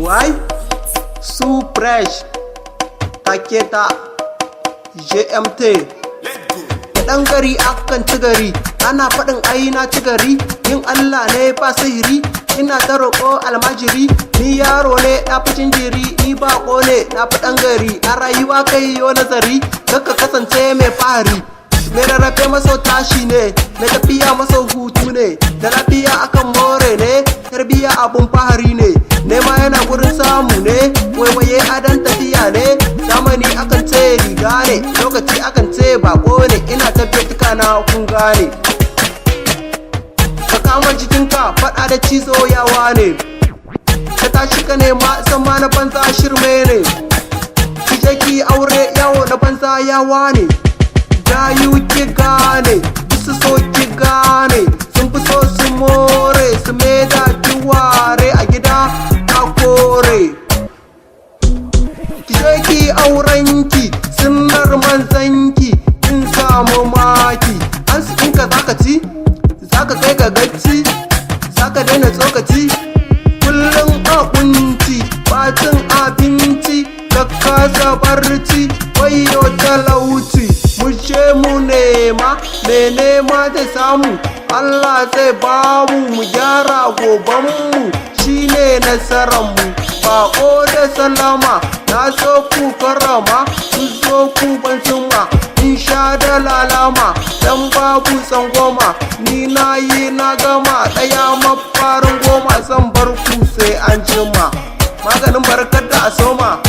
Why? Su fresh Taketa GMT. Ɗan gari akan ci gari, ana faɗin ai na ci gari. Yin Allah ne ba sihiri, ina ta roƙo almajiri. Ni yaro ne na fi jinjiri, ni baƙo ne na fi ɗan gari. A rayuwa kai yo nazari, kaka kasance mai fahari. Mai rarrafe maso tashi ne, mai tafiya maso hutu ne. Da lafiya akan more ne, tarbiyya abun fahari ne. Nema yana gurin samu ne, waiwaye adon tafiya ne. Zamani akan ce riga ne, lokaci akan ce bako ne. Ina tafiya na kun gane. Ka kama jikinka faɗa da cizo yawa ne. Ka tashi ka nema zama na banza shirme ne. Ki je ki aure yawo na banza yawa ne. Gayu ki gane, su so ki gane. Sun fi so su more, su maida ki ware a gida a kore. Ki je ki aurenki, sunnar manzanki, kin samu maki. An su ɗinka zaka ci, zaka kai ga gacci, zaka daina tsokaci. Kullum a kunci, bacin abinci, ka kasa barci, wayo talauci. Mu je mu nema, me nema zai samu. Allah zai bamu, mu gyara gobanmu, shine nasararmu. Baƙo da salama, na so ku karama, ku zo ku ban suma, in sha da lalama, dan babu tsangwama. Ni na yi na gama, ɗaya mafarin goma, zan bar ku sai an jima. Maganin barkar da a soma.